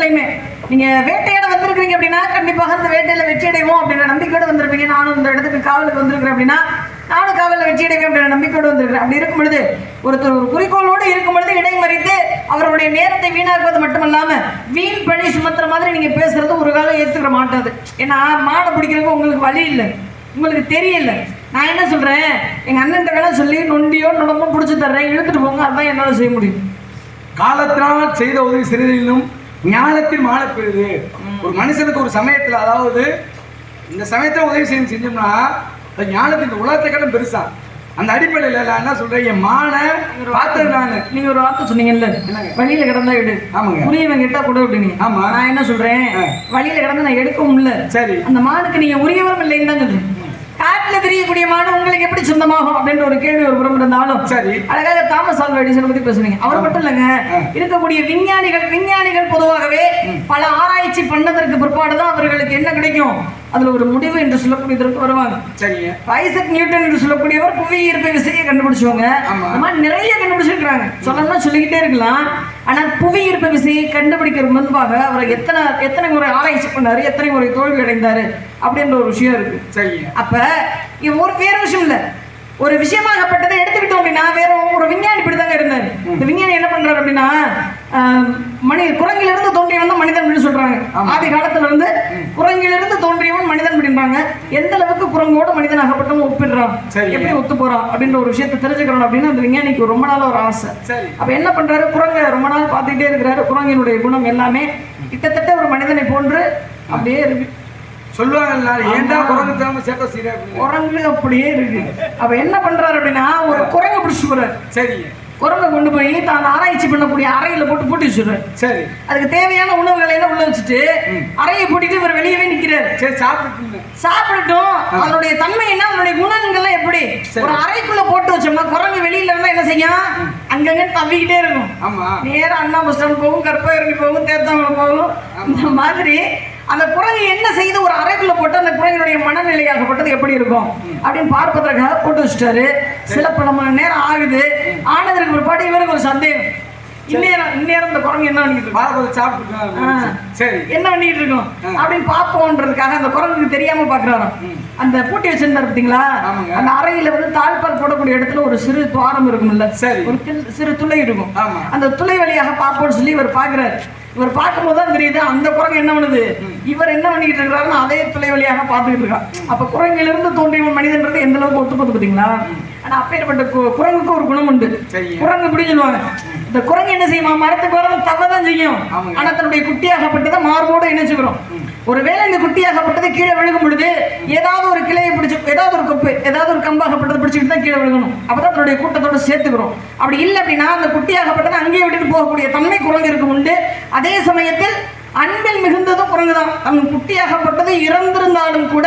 இடத்துலையுமே நீங்க வேட்டையாட வந்திருக்கீங்க அப்படின்னா கண்டிப்பாக அந்த வேட்டையில வெற்றி அடைவோம் அப்படின்ற நம்பிக்கையோடு வந்திருப்பீங்க. நானும் இந்த இடத்துக்கு காவலுக்கு வந்திருக்கிறேன் அப்படின்னா நானும் காவலில் வெற்றி அடைவேன் அப்படின்ற நம்பிக்கையோடு வந்திருக்கிறேன். அப்படி இருக்கும் பொழுது ஒருத்தர் ஒரு குறிக்கோளோடு இருக்கும் பொழுது இடைமறித்து அவருடைய நேரத்தை வீணாக்குவது மட்டுமல்லாம வீண் பழி சுமத்துற மாதிரி நீங்க பேசுறது ஒரு காலம் ஏற்றுக்கிற மாட்டாது. ஏன்னா மாடை பிடிக்கிறதுக்கு உங்களுக்கு வழி இல்லை, உங்களுக்கு தெரியல. நான் என்ன சொல்றேன், எங்க அண்ணன் வேலை சொல்லி நொண்டியோ நுடம்போ பிடிச்சி தர்றேன், இழுத்துட்டு போங்க, அதுதான் என்னால செய்ய முடியும். காலத்தினால் செய்த உதவி சிறிதிலும் ஞானத்தில் மாலை பெறுது. ஒரு மனுஷனுக்கு ஒரு சமயத்தில், அதாவது இந்த சமயத்தில் உதவி செஞ்சோம்னா அது ஞானத்தின் இந்த உலகத்தை கடன் பெருசா. அந்த அடிப்படையில் நான் என்ன சொல்றேன், என் மான பார்த்தது நானு. நீங்க ஒரு வார்த்தை சொன்னீங்கல்ல, வழியில கிடந்தா எடு. ஆமாங்க, புரியவன் கிட்டா கூட விட்டுனீங்க. ஆமா, நான் என்ன சொல்றேன், வழியில கிடந்து நான் எடுக்கவும் இல்லை. சரி, அந்த மானுக்கு நீங்க உரியவரும் இல்லைன்னு தான் சொல்றேன். காட்டுல தெரியக்கூடிய மாடு உங்களுக்கு எப்படி சொந்தமாகும் அப்படின்ற ஒரு கேள்வி ஒரு புறம் இருந்தாலும் சரி, அழகாக தாமஸ் ஆல்வா எடிசன் பத்தி பேசுறீங்க. அவர் மட்டும் இல்லைங்க, இருக்கக்கூடிய விஞ்ஞானிகள் பொதுவாகவே பல ஆராய்ச்சி பண்ணதற்கு பிற்பாடுதான் அவர்களுக்கு என்ன கிடைக்கும், அதுல ஒரு முடிவு என்று சொல்லக்கூடியதற்கு வருவாங்க. சரிங்க, ஐசக் நியூட்டன் என்று சொல்லக்கூடியவர் புவி ஈர்ப்பு விசையை கண்டுபிடிச்சவங்க. அந்த மாதிரி நிறைய கண்டுபிடிச்சிருக்கிறாங்க, சொல்லணும்னா சொல்லிக்கிட்டே இருக்கலாம். ஆனா புவி ஈர்ப்பு விசையை கண்டுபிடிக்கிற முன்பாக அவர் எத்தனை முறை ஆராய்ச்சி பண்ணாரு, எத்தனை முறை தோல்வி அடைந்தாரு அப்படின்ற ஒரு விஷயம் இருக்கு. சரிங்க, அப்ப ஒரு வேற விஷயம் இல்ல, ஒரு விஷயமாகப்பட்டதை எடுத்துக்கிட்டோம் அப்படின்னா வேற ஒரு விஞ்ஞானி இப்படிதாங்க இருந்தாரு. இந்த விஞ்ஞானி என்ன பண்றாரு அப்படின்னா, குரங்கிலிருந்து தோன்றியவன் தான் மனிதன் அப்படின்னு சொல்றாங்க. ஆதி காலத்துல இருந்து குரங்கிலிருந்து தோன்றியவன் மனிதன் அப்படின்றாங்க. எந்த அளவுக்கு குரங்கோட மனிதன் ஆகப்பட்டவன் ஒப்பிடுறான், எப்படி ஒத்து போறான் அப்படின்ற ஒரு விஷயத்தை தெரிஞ்சுக்கிறோம் அப்படின்னு அந்த விஞ்ஞானிக்கு ரொம்ப நாள் ஒரு ஆசை. அப்ப என்ன பண்றாரு, குரங்க ரொம்ப நாள் பார்த்துட்டே இருக்கிறாரு. குரங்கினுடைய குணம் எல்லாமே கிட்டத்தட்ட ஒரு மனிதனை போன்று அப்படியே இருக்கு. சொல்லுவாங்க ஏன்டா குரங்கு அப்படியே இருக்கு. அப்ப என்ன பண்றாரு அப்படின்னா, ஒரு குரங்கு பிடிச்சு போறாரு. சரிங்க, குரங்கை கொண்டு போய் தான் ஆராய்ச்சி பண்ணக்கூடிய அறையில போட்டு பூட்டி வச்சுடுறாரு. சரி, அதுக்கு தேவையான உணவுகளை எல்லாம் உள்ள வச்சுட்டு அறையை பூட்டிட்டு இவர் வெளியவே நிக்கிறாரு. சரி, சாப்பிடட்டும். அதனுடைய தன்மை என்ன, அதனுடைய குணங்கள்லாம் எப்படி, ஒரு அறைக்குள்ள போட்டு வச்சோம்னா குரங்கு வெளியில இருந்தா என்ன செய்யும், அங்கங்க தவிக்கிட்டே இருக்கும். நேரம் அண்ணா பஸ் ஸ்டாண்ட் போகும், கற்பகிரணி போகும், தேர்த்தாங்குளம் போகும். இந்த மாதிரி அந்த குரங்கு என்ன செய்து ஒரு அறைக்குள்ள போட்டு அந்த குரங்கினுடைய மனநிலையாகப்பட்டது எப்படி இருக்கும் அப்படின்னு பார்ப்பதற்காக போட்டு வச்சுட்டாரு. சில பல மணி நேரம் ஆகுது. ஆனதற்கு ஒரு பாட்டு இவருக்கு ஒரு சந்தேகம், இந்நேரம் இந்த குரங்கு என்ன பண்ணிட்டு சரி என்ன பண்ணிட்டு இருக்கோம் அப்படின்னு பார்ப்போம்ன்றதுக்காக அந்த குரங்குக்கு தெரியாம பாக்குறாராம். அந்த பூட்டி வச்சிருந்தாரு பார்த்தீங்களா, அந்த அறையில வந்து தாழ்பால் போடக்கூடிய இடத்துல ஒரு சிறு துவாரம் இருக்கும்ல, ஒரு சிறு துளை இருக்கும். அந்த துளை வழியாக பார்ப்போம்னு சொல்லி இவர் பாக்குறாரு. இவர் பார்க்கும்போது தான் தெரியுது அந்த குரங்கு என்ன பண்ணுது, இவர் என்ன பண்ணிட்டு இருக்கிறாருன்னு அதே துளை வழியாக பார்த்துக்கிட்டு இருக்கான். அப்ப குரங்கிலிருந்து தோன்றிய மனிதன்றது எந்த அளவுக்கு ஒத்து போது பார்த்தீங்களா. ஆனா அப்பேற்பட்ட குரங்குக்கு ஒரு குணம் உண்டு. குரங்கு இப்படி சொல்லுவாங்க, இந்த குரங்கு என்ன செய்யுமா, மரத்துக்கு வர தவதான் செய்யும். ஆனா தன்னுடைய குட்டியாகப்பட்டதை மார்போடு இணைச்சுக்கிறோம். ஒருவேளை இந்த குட்டியாகப்பட்டது கீழே விழுகும் பொழுது ஏதாவது ஒரு கிளையை பிடிச்சி, ஏதாவது ஒரு கொப்பு, ஏதாவது ஒரு கம்பாகப்பட்டதை பிடிச்சிக்கிட்டு தான் கீழே விழுகணும். அப்பதான் தன்னுடைய கூட்டத்தோட சேர்த்துக்கிறோம். அப்படி இல்லை அப்படின்னா அந்த குட்டியாகப்பட்டதை அங்கேயே விட்டுட்டு போகக்கூடிய தன்மை குரங்கு இருக்கு உண்டு. அதே சமயத்தில் அன்பில் மிகுந்ததும் குரங்குதான். தன் குட்டியாகப்பட்டது இறந்திருந்தாலும் கூட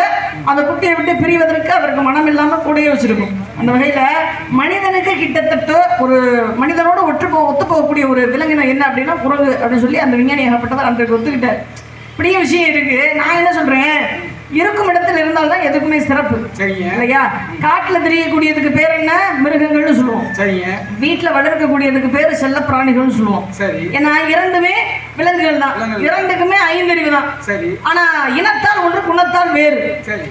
அந்த குட்டியை விட்டு பிரிவதற்கு அதற்கு மனம் இல்லாம கூடயே வச்சிருக்கும். அந்த வகையில மனிதனுக்கு கிட்டத்தட்ட ஒரு மனிதனோட ஒத்து போகக்கூடிய ஒரு விலங்கினம் என்ன அப்படின்னா குரங்கு அப்படின்னு சொல்லி அந்த விஞ்ஞானியாகப்பட்டதை அன்றைக்கு ஒத்துக்கிட்டார். இப்படியே விஷயம் இருக்கு. நான் என்ன சொல்றேன், இருக்கும் இடத்துல இருந்தால்தான் எதுக்குமே சிறப்பு. இல்லையா, காட்டுல தெரியக்கூடியதுக்கு பேர் என்ன, மிருகங்கள்னு சொல்லுவோம். வீட்டுல வளர்க்கக்கூடியதுக்கு பேரு செல்ல பிராணிகள்னு சொல்லுவோம். ஏன்னா இரண்டுமே விலங்குகள் தான், இரண்டுக்குமே ஐந்தறிவு தான். ஆனா இனத்தால் ஒன்று, குணத்தால் வேறு.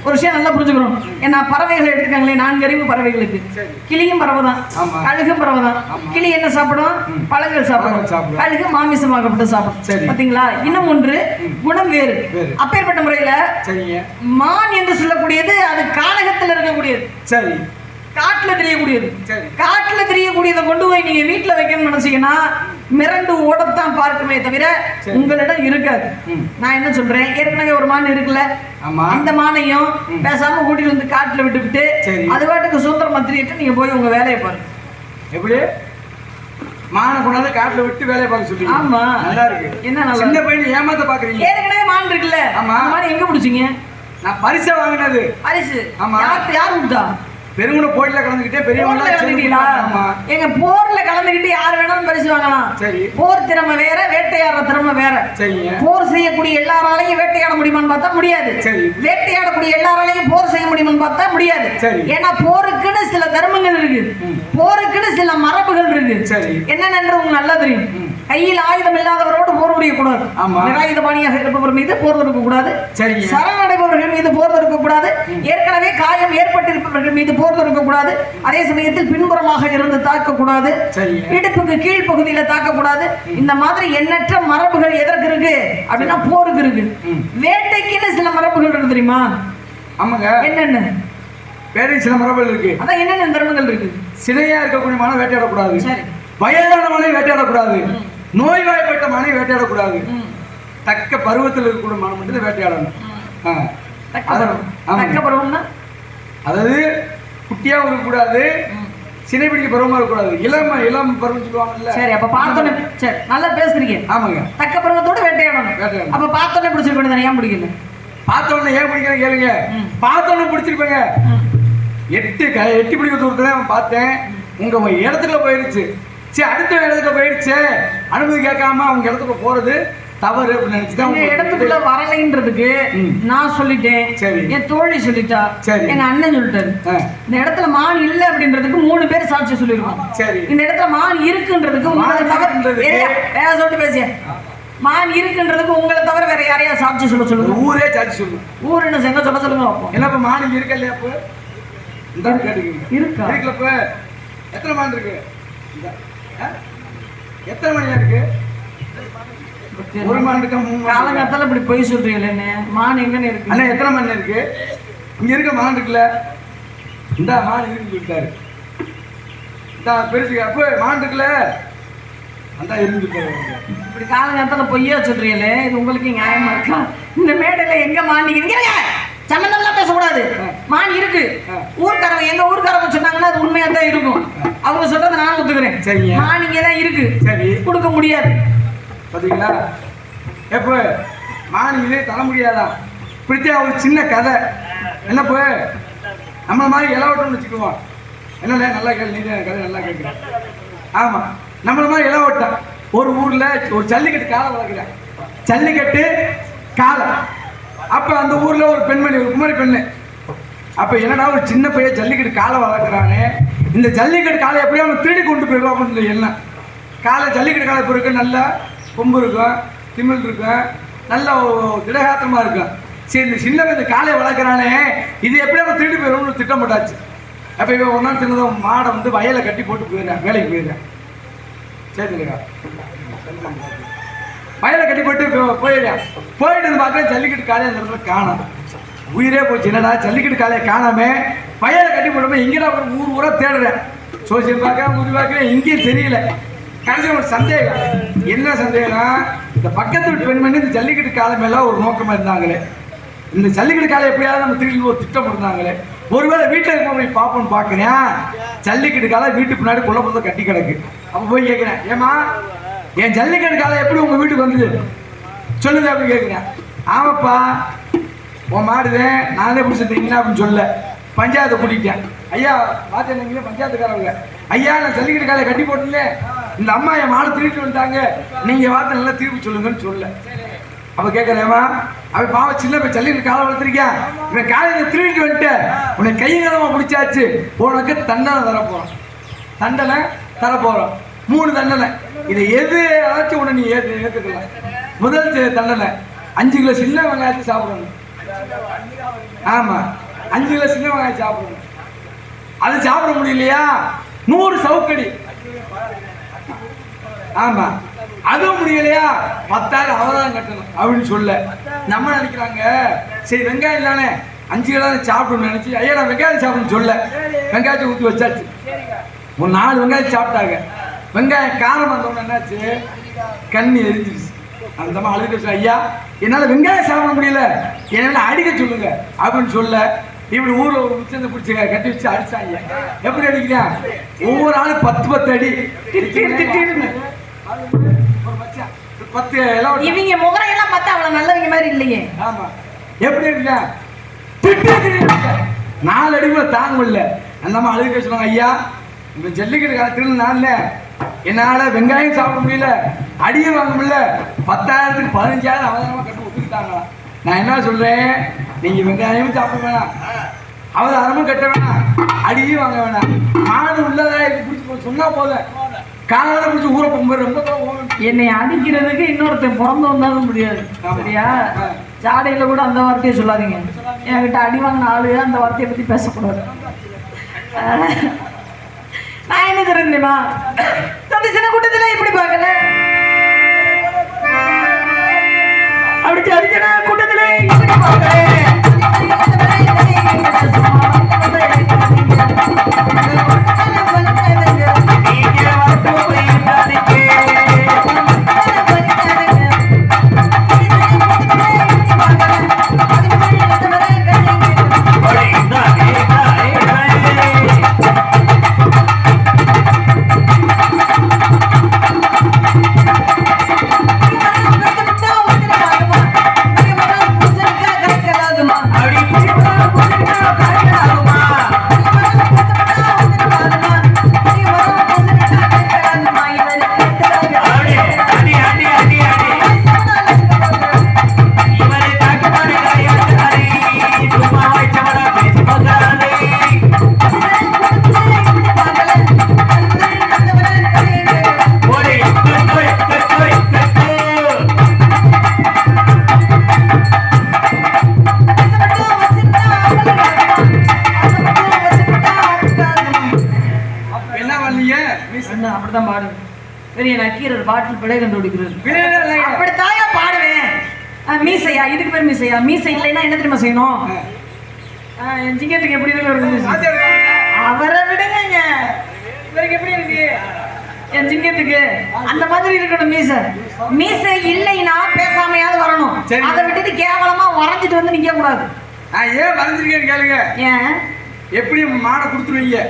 ஒரு விஷயம் நல்லா புரிஞ்சுக்கணும். ஏன்னா பறவைகள் எடுத்துக்காங்களே, 4 அறிவு பறவைகளுக்கு. கிளியும் பறவை தான், கழுகும் பறவை தான். கிளி என்ன சாப்பிடும், பழங்கள் சாப்பிடும். கழுகு மாமிசமாகப்பட்டு சாப்பிடும். பாத்தீங்களா, இன்னும் ஒன்று குணம் வேறு. அப்பேற்பட்ட முறையில மான் என்று சொல்லக்கூடியது அது கானகத்தில் இருக்கக்கூடியது. சரி, காட்டுல தெரியக்கூடியது. காட்டுல தெரியக்கூடியதை கொண்டு போய் நீங்க வீட்டுல வைக்கணும்னு நினைச்சீங்கன்னா மிரண்டு ஓடத்தான் பார்க்குமே தவிர உங்களிடம் இருக்காது. நான் என்ன சொல்றேன், ஏற்கனவே ஒரு மான் இருக்குல்ல, அந்த மானையும் பேசாம கூட்டிட்டு வந்து காட்டுல விட்டுவிட்டு அது பாட்டுக்கு சுதந்திர மந்திரிட்டு நீங்க போய் உங்க வேலையை பாருங்க. எப்படி மான கொண்டாந்து காட்டுல விட்டு வேலையை பார்க்க சொல்லி. ஆமா, நல்லா இருக்கு. என்ன நல்லா, சின்ன பையன் ஏமாத்த பாக்குறீங்க. ஏற்கனவே மான் இருக்குல்ல, மான் எங்க பிடிச்சிங்க? நான் பரிசா வாங்கினது. பரிசு? ஆமா. யார் கொடுத்தா? பெருங்குட போர்ல கலந்துக்கிட்டே பெரியவங்களா கலந்துக்கிட்டீங்களா? எங்க போர்ல கலந்துக்கிட்டு யார் வேணாலும் பரிசு வாங்கலாம். சரி, போர் திறமை வேற, வேட்டையாடுற திறமை வேற. சரிங்க, போர் செய்யக்கூடிய எல்லாராலையும் வேட்டையாட முடியுமான்னு பார்த்தா முடியாது. சரி, வேட்டையாடக்கூடிய எல்லாராலையும் போர் செய்ய முடியுமான்னு பார்த்தா முடியாது. சரி, ஏன்னா போருக்குன்னு சில தர்மங்கள் இருக்கு, போருக்குன்னு சில மரபுகள் இருக்கு. சரி, என்னென்னு உங்களுக்கு நல்லா தெரியும். கையில் ஆயுதம் இல்லாதவரோடு போர் புரிய செய்யக்கூடாது. ஆமா. நிராயுதபாணியாக இருப்பவர் மீது போர் தொடுக்க கூடாது. சரிங்க. சரணடைபவர்கள் மீது போர் தொடுக்க கூடாது. ஏற்கனவே காயம் ஏற்பட்டிருப்பவர்கள் மீது போர் தொடுக்க கூடாது. அதே சமயத்தில் பின்புறமாக இருந்து தாக்க கூடாது. இடுப்புக்கு கீழ் பகுதியில தாக்க கூடாது. இந்த மாதிரி எண்ணற்ற மரபுகள் எதற்கு இருக்கு அப்படின்னா போருக்கு இருக்கு. வேட்டைக்குன்னு சில மரபுகள் இருக்கு தெரியுமா? ஆமாங்க. என்னென்ன வேற சில மரபுகள் இருக்கு. அதான் என்னென்ன தர்மங்கள் இருக்கு? சினையா இருக்கக்கூடிய மனம் வேட்டையாடக்கூடாது. சரி. வயதான மனை வேட்டையாடக்கூடாது. நோய்வாய்ப்பட்ட மனை வேட்டையாடக்கூடாது. தக்க பருவத்தில் இருக்கக்கூடிய மனம் மட்டும் வேட்டையாடணும். தக்க பருவம்னா அதாவது குட்டியா இருக்கக்கூடாது, சினை பிடிக்க பருவமா இருக்கக்கூடாது. இளம் பருவம் சொல்லுவாங்கல்ல. சரி. அப்ப பார்த்தோன்னே சரி நல்லா பேசுறீங்க. ஆமாங்க. தக்க பருவத்தோட வேட்டையாடணும். அப்ப பார்த்தோன்னே பிடிச்சிருக்கணும். ஏன் பிடிக்கல? பார்த்தோன்னே ஏன் பிடிக்கணும் கேளுங்க. பார்த்தோன்னே பிடிச்சிருப்பேங்க. எட்டி பிடிக்க தூரத்துல அவன் பார்த்தேன். உங்க இடத்துல போயிடுச்சு. சரி, அடுத்த இடத்துல போயிடுச்சு. அனுமதி கேட்காம அவங்க இடத்துக்கு போறது தவறு அப்படின்னு நினைச்சுதான் இடத்துக்குள்ள வரலைன்றதுக்கு நான் சொல்லிட்டேன். சரி. என் தோழி சொல்லிட்டா. சரி. எங்க அண்ணன் சொல்லிட்டாரு. இந்த இடத்துல மான் இல்ல அப்படின்றதுக்கு 3 பேர் சாட்சி சொல்லிருக்கோம். சரி. இந்த இடத்துல மான் இருக்குன்றதுக்கு உங்களை தவிர சொல்லிட்டு பேசிய மான் இருக்குன்றதுக்கு உங்களை தவிர வேற யாரையா சாட்சி சொல்லுங்க. ஊரே சாட்சி சொல்லுங்க. ஊர் என்ன செங்க சொல்ல சொல்லுங்க. என்னப்ப மான் இங்க இருக்க இல்லையா? அப்ப இந்த இருக்கா இருக்குல்லப்ப. எத்தனை மான் இருக்கு? எத்தனை மணி இருக்கு? ஒரு மான் இருக்கா? 3 காலங்காத்தால இப்படி போய் சொல்றீங்களே. மான் எங்கன்னு இருக்கு? அண்ணா எத்தனை மான் இருக்கு? இங்க இருக்க மான் இருக்குல்ல. இந்த மான் இருக்குன்னு சொல்லிட்டாரு. இந்த பெருசு அப்ப மான் இருக்குல்ல அந்த இருந்து இப்படி காலங்காத்தால பொய்யா சொல்றீங்களே. இது உங்களுக்கு நியாயமா இருக்கா? இந்த மேடையில எங்க மாண்டிக்கிறீங்க? சம்பந்தம்லாம் பேசக்கூடாது. மான் இருக்கு. ஊர்க்காரங்க எங்க ஊர்க்காரங்க சொன்னாங்கன்னா அது உண்மையா தான் இருக்கும். அவங்க சொல்றதை நான் ஒத்துக்கிறேன். சரி. மான் இங்கே தான் இருக்கு. சரி. கொடுக்க முடியாது. பாத்தீங்களா? எப்ப மான் இதே தர முடியாதான்? இப்படித்தே ஒரு சின்ன கதை. என்னப்ப நம்ம மாதிரி இளவட்டம்னு வச்சுக்குவோம். என்ன நல்லா கேள்வி. நீ கதை நல்லா கேட்கிறேன். ஆமா, நம்மள மாதிரி இளவட்டம். ஒரு ஊர்ல ஒரு ஜல்லிக்கட்டு காலை வளர்க்குறேன். ஜல்லிக்கட்டு காலை. அப்ப அந்த ஊர்ல ஒரு பெண்மணி, ஒரு குமரி பெண்ணு. அப்ப என்னடா ஒரு சின்ன பையன் ஜல்லிக்கட்டு காலை வளர்க்குறானே, இந்த ஜல்லிக்கட்டு காலை எப்படியா அவன் திருடி கொண்டு போயிடுவான் அப்படின்னு எண்ணம். காலை ஜல்லிக்கட்டு காலை பிறகு நல்லா கொம்பு இருக்கும், திமிழ் இருக்கும், நல்ல திடகாத்திரமா இருக்கும். சரி, இந்த சின்ன பையன் காலையை வளர்க்குறானே, இது எப்படியா அவன் திருடி போயிடுவோம்னு திட்டம் போட்டாச்சு. அப்ப இவன் ஒரு நாள் சின்னதாக மாடை வந்து வயலை கட்டி போட்டு போயிடுறேன், வேலைக்கு போயிடுறேன். சரி, வயலை கட்டி போட்டு போயிடுறேன். போயிட்டு பார்க்க ஜல்லிக்கட்டு காலையை அந்த இடத்துல காணும். உயிரே போச்சு. என்னடா ஜல்லிக்கட்டு காலையை காணாம வயலை கட்டி போட்டோமே எங்கடா ஊர் ஊரா தேடுறேன். சோசியல் பார்க்க ஊர் பார்க்க எங்கேயும் தெரியல. கடைசி ஒரு சந்தேகம். என்ன சந்தேகம்? இந்த பக்கத்து வீட்டு பெண்மணி இந்த ஜல்லிக்கட்டு காலை மேல ஒரு நோக்கமா இருந்தாங்களே, இந்த ஜல்லிக்கட்டு காலை எப்படியாவது நம்ம திருடி ஒரு திட்டம் இருந்தாங்களே, ஒருவேளை வீட்டில் இருக்க போய் பார்ப்போம்னு பார்க்குறேன். ஜல்லிக்கட்டு காலை வீட்டுக்கு பின்னாடி குழப்பத்தை கட்டி கிடக்கு. அப்போ போய் கேட்குறேன், ஏமா என் ஜல்லிக்கட்டு காலை எப்படி உங்கள் வீட்டுக்கு வந்தது சொல்லுங்க அப்படின்னு கேட்குறேன். ஆமாப்பா, உன் மாடுதேன் நானே பிடிச்சிருந்தீங்கன்னா அப்படின்னு சொல்ல பஞ்சாயத்தை கூட்டிட்டேன். ஐயா பார்த்தீங்க பஞ்சாயத்துக்காரவங்க, ஐயா நான் ஜல்லிக்கட்டு காலையை கட்டி போட்டுல இந்த அம்மா என் மாடு திருட்டு வந்துட்டாங்க, நீங்கள் வார்த்தை நல்லா தீர்ப்பு சொல்லுங்கன்னு சொல்ல. அப்போ கேட்குறேம்மா, அவன் பாவம் சின்ன போய் ஜல்லிக்கட்டு காலை வளர்த்துருக்கேன், இவன் காலையில் திருட்டு வந்துட்டு உன்னை கைகளமாக பிடிச்சாச்சு, உனக்கு தண்டனை தரப்போகிறோம். தண்டனை தரப்போகிறோம் 3 தண்டனை. இதை எது ஏதாச்சும் உடனே நீ ஏற்றுக்கலாம். முதல் தண்டனை 5 கிலோ சின்ன வெங்காயத்தை சாப்பிடணும். ஆமாம், 5 கிலோ சின்ன வெங்காயம் சாப்பிடணும். அது சாப்பிட முடியலையா 100 சவுக்கடி. ஆமாம், அதுவும் முடியலையா 10,000 அவதாரம் கட்டணும் அப்படின்னு சொல்ல. நம்ம நினைக்கிறாங்க சரி வெங்காயம் தானே 5 கிலோ சாப்பிடணும்னு நினைச்சு ஐயா நான் வெங்காயம் சாப்பிடணும்னு சொல்ல வெங்காயத்தை ஊற்றி வச்சாச்சு. ஒரு 4 வெங்காயம் சாப்பிட்டாங்க. வெங்காயம் காரம் வந்தவொன்னு என்னாச்சு, கண்ணி எரிஞ்சிருச்சு. அந்த மாதிரி அழுக ஐயா என்னால் வெங்காயம் சாப்பிட முடியல, என்னால் அடிக்க சொல்லுங்க அப்படின்னு சொல்ல இப்படி ஊரில் ஒரு முச்சந்தை பிடிச்சி கட்டி வச்சு அடிச்சாங்க. எப்படி அடிக்கிறான்? ஒவ்வொரு ஆளும் 10 அடி. இவங்க முகரையெல்லாம் பார்த்தா அவ்வளவு நல்லவங்க மாதிரி இல்லையே. ஆமா, எப்படி அடிக்கிறான்? 4 அடி கூட தாங்க முடியல. அந்த மாதிரி அழுக சொல்லுவாங்க, ஐயா இந்த ஜல்லிக்கட்டு காலத்துல நான் என்னால் வெங்காயம் சாப்பிட முடியல, அடியும் வாங்க முடியல, 10,000க்கு 15,000 அவதாரமாக கட்டு ஒத்துக்கிட்டாங்களா. நான் என்ன சொல்கிறேன், நீங்கள் வெங்காயமும் சாப்பிட வேணாம், அவதாரமும் கட்ட வேணாம், அடியும் வாங்க வேணாம், மாடு உள்ளதா இது பிடிச்சி சொன்னால் போதும், காலால பிடிச்சி ஊரை போகும்போது ரொம்ப என்னை அடிக்கிறதுக்கு இன்னொருத்தன் பிறந்து வந்தாலும் முடியாது. சரியா? ஜாடையில கூட அந்த வார்த்தையை சொல்லாதீங்க. என்கிட்ட அடி வாங்கின ஆளு அந்த வார்த்தையை பத்தி பேசக்கூடாது. நான் என்ன சொல்றேன் தெரியுமா? தம்பி சின்ன கூட்டத்துல இப்படி பார்க்கல, அப்படி அடிக்கிற கூட்டத்துல இப்படி பார்க்கல. அப்படித்தான் பாடுவேன். பெரிய நக்கீரர் பாட்டில் பிழை கண்டுபிடிக்கிறது. அப்படித்தாயா பாடுவேன். மீசையா, இதுக்கு பேர் மீசையா? மீசை இல்லைன்னா என்ன தெரியுமா செய்யணும்? என் சிங்கத்துக்கு எப்படி இருக்கு? அவரை விடுங்க, இவருக்கு எப்படி இருக்கு? என் சிங்கத்துக்கு அந்த மாதிரி இருக்கணும் மீசை. மீசை இல்லைன்னா பேசாமையாவது வரணும். அதை விட்டுட்டு கேவலமா வரைஞ்சிட்டு வந்து நிக்க கூடாது. ஏன் வரைஞ்சிருக்கேன்னு கேளுங்க. ஏன்? எப்படி மாடை கொடுத்துருவீங்க?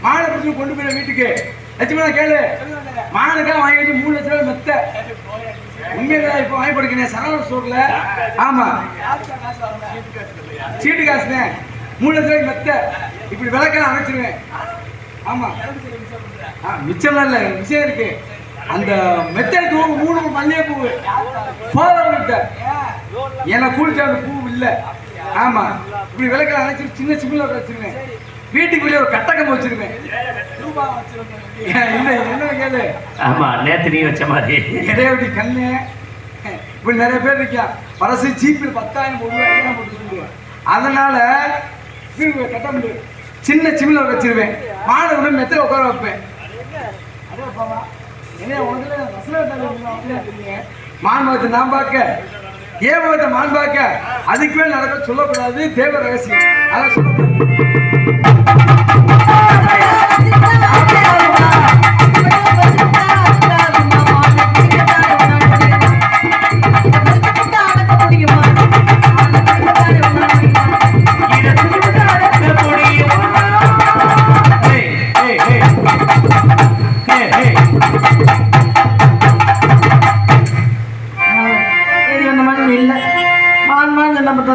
மாடை கொடுத்து கொண்டு போய் வீட்டுக்கு லட்சுமணா கேளு. மானுக்கா வாங்கி வச்சு 3 லட்சம் ரூபாய் மெத்த. உண்மையில இப்போ வாங்கி படுக்கிறேன் சரவண ஸ்டோர்ல. ஆமா, சீட்டு காசுனேன் 3 லட்சம் ரூபாய் மெத்த. இப்படி விளக்கெல்லாம் அமைச்சிருவேன். ஆமா, மிச்சம்லாம் இல்லை, விஷயம் இருக்கு. அந்த மெத்தனுக்கு 3 மல்லிகை பூ போதவர்கிட்ட ஏன்னா கூலிச்சா அந்த பூ இல்லை. ஆமா, இப்படி விளக்கெல்லாம் அணைச்சி சின்ன சிம்பிள வச்சிருவேன். வீட்டுக்கு வெளியே ஒரு கட்டக்கம் வச்சிருவேன். என்ன கேளு. ஆமா, நேத்து நீ வச்ச மாதிரி இடையடி கண்ணு. இப்படி நிறைய பேர் இருக்கா பரசு ஜீப்பில் 10,000 போட்டு. அதனால கட்ட முடியும். சின்ன சிமிழ வச்சிருவேன். மாணவர்கள் மெத்தில உட்கார வைப்பேன். மான்மகத்தை நான் பார்க்க, ஏமகத்தை மான் பார்க்க. அதுக்கு மேல் நடக்க சொல்லக்கூடாது, தேவ ரகசியம். அதான் சொல்லக்கூடாது.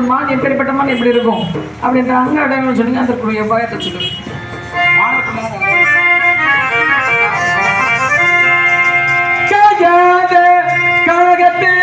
மான் எப்படிப்பட்ட மான் எப்படி இருக்கும் அப்படின்ற அங்க இடங்கள் சொல்லுங்க. அதற்குரிய பயத்தை சொல்லுங்க. காகத்தே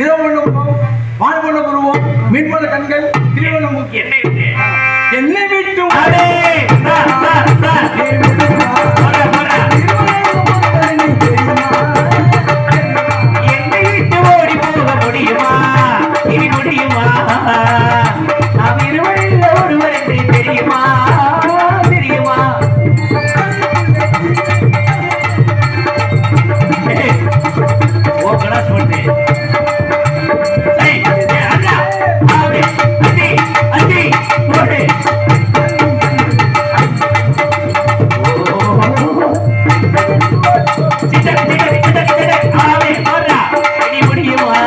நிறவு பண்ண உருவம், வால் பண்ண உருவம், மீன் போல கண்கள், திருவண்ண மூக்கு. என்னை விட்டு அடே, சா, சா, சா. போடா, போடா. என்னை விட்டு ஓடி போக முடியுமா? இனி முடியுமா? நாம் இருவரில் ஒருவர் என்று தெரியுமா? தெரியுமா? ஏய், ஓ கிளாஸ் பண்ணு. ஏய், ஏய், அண்ணா, ஆவே, அண்ணி, அண்ணி, ஓடு. Sitak, Sitak, Sitak, Sitak. ஆவே, போடா. இனி முடியுமா?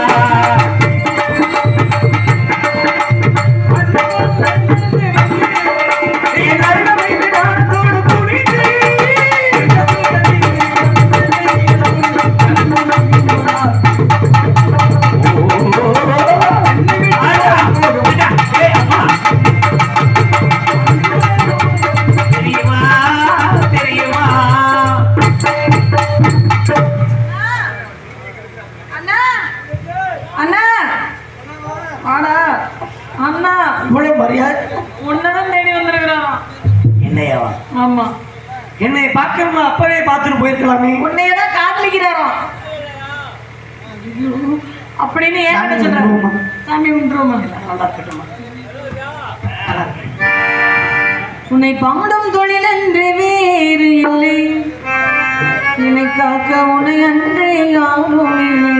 அண்ணா அண்ணா வாடா அண்ணா இவ்வளவு மரியாதை உன்னதான் தேடி வந்திருக்கிறான். என்னையா? ஆமா என்னை பார்க்கணும் அப்பவே பார்த்துட்டு போயிருக்கலாமே. உன்னையதான் காதலிக்கிறாராம் அப்படின்னு ஏன் சொல்றாரு? சாமி கும்பிட்டுருவோமா? நல்லா இருக்கட்டுமா? உன்னை பாடும் தொழில் என்று வேறு இல்லை, என்னை காக்க உன்னை அன்றே யாரும் இல்லை.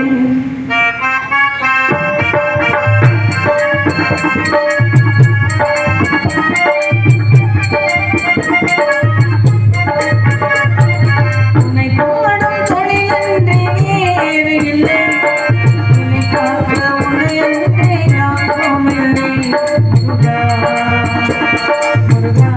உன்னை பாடும் தொழில் என்று வேறு இல்லை, என்னை காக்க உன்னை அன்றே யாரும் இல்லை. முருகா, முருகா,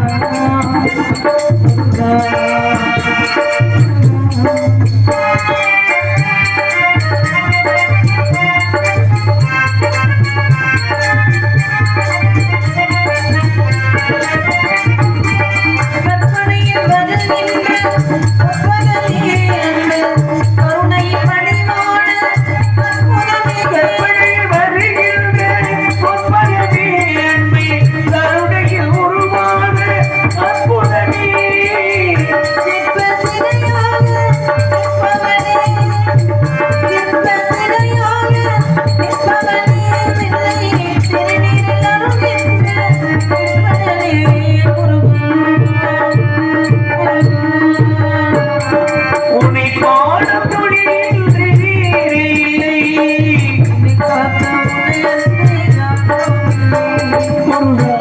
கற்பனையில் வருகின்ற ஒப்பதமே அன்பு, கருணையின் வடிவான அற்புதமே. கற்பனையில் வருகின்ற ஒப்பதமே அன்பு, கருணையில் உருவான அற்புதமே. சிற்ப சிலையாக நிற்பவனே, சிற்ப சிலையாக நிற்பவனே, பிள்ளை திருநீரில் அருள்கின்ற நிற்பவனே உன்னை பாடும் தொழில் என்று வேறு இல்லை. உன்னை காக்க உன்னை அன்றே யாரும் இல்லை. அமுதம்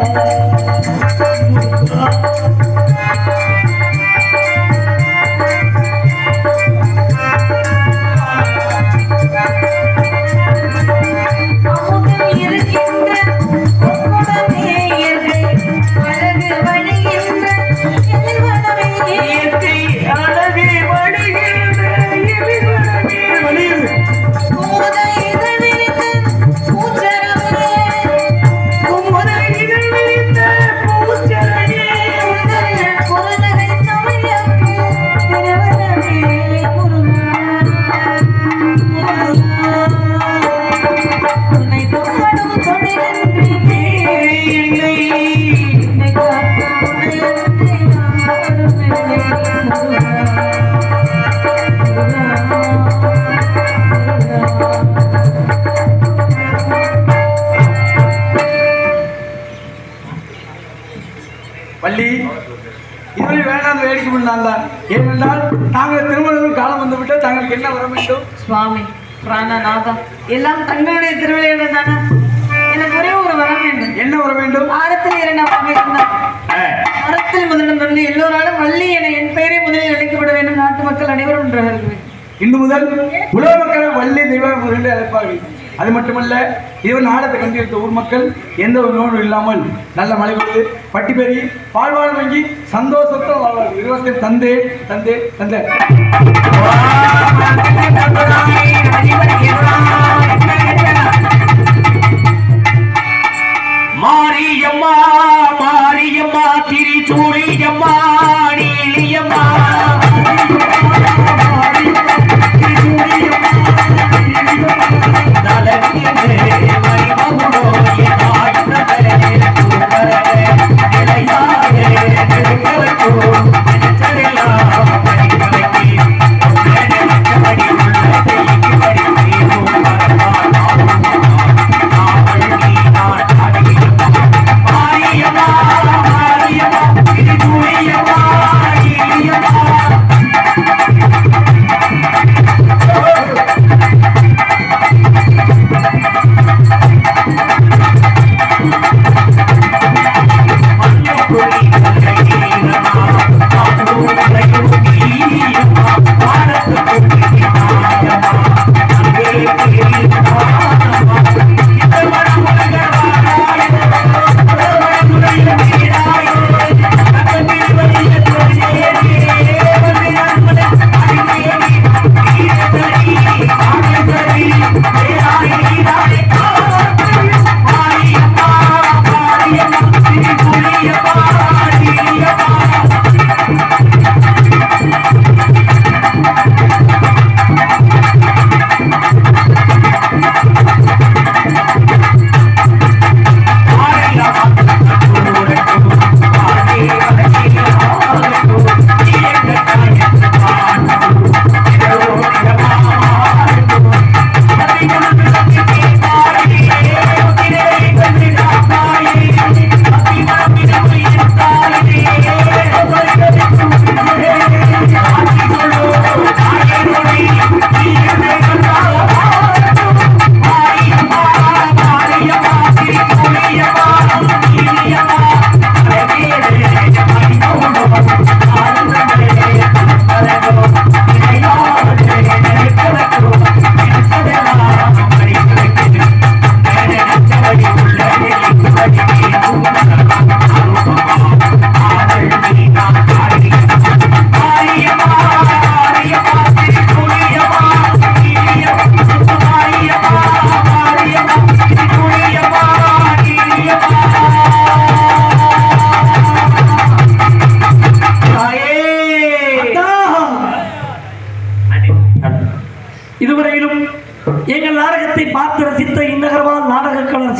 இருக்கின்ற பொற்குடமே இயற்கை, அழகு வழிகின்ற இறைவனமே. இயற்கை அழகே வழிகின்ற இறைவனமே. குமுத இதழ் விரித்த பூச்சரமே, குமுத இதழ் விரித்த பூச்சரமே. குருநகை தமிழக்கு திருவனமே முருகா, உன்னை பாடும் தொழிலன்றி வேறு இல்லை. என்னை காக்க உன்னை அன்றே யாரும் இல்லை. முருகா, வள்ளி இதுவரை வேண்டாம் வேடிக்கை பண்ணால. ஏனென்றால் தாங்கள் திருமணம் காலம் வந்துவிட்டால் தாங்களுக்கு என்ன வர வேண்டும்? சுவாமி பிராணநாதா, எல்லாம் தங்களுடைய திருவிளையாடல் தானே. எனக்கு ஒரே ஒரு வரம் வேண்டும். என்ன வர வேண்டும்? ஆரத்தில் இரண்டாம் இருந்தார், மரத்தில் முதலிடம் தந்து எல்லோராலும் வள்ளி என என் பெயரை முதலில் அழைக்கப்பட வேண்டும். நாட்டு மக்கள் அனைவரும் ஒன்றாக இன்று முதல் உலக மக்களை வள்ளி தெய்வம் என்று அழைப்பார்கள். அது மட்டுமல்ல, இவர் நாடத்தை கண்டிருந்த ஊர் மக்கள் எந்த ஒரு நோயும் இல்லாமல் நல்ல மழை பெய்து பட்டி பெருகி பால்வாழ வங்கி சந்தோஷத்தோடு வாழ்வார்கள். இருவத்தையும் தந்தே தந்தே தந்தே. மாரியம்மா மாரியம்மா திரிச்சூழியம்மா நீலியம்மா தலை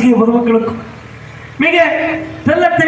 ரசிக பொதுமக்களுக்கும் மிக தெள்ள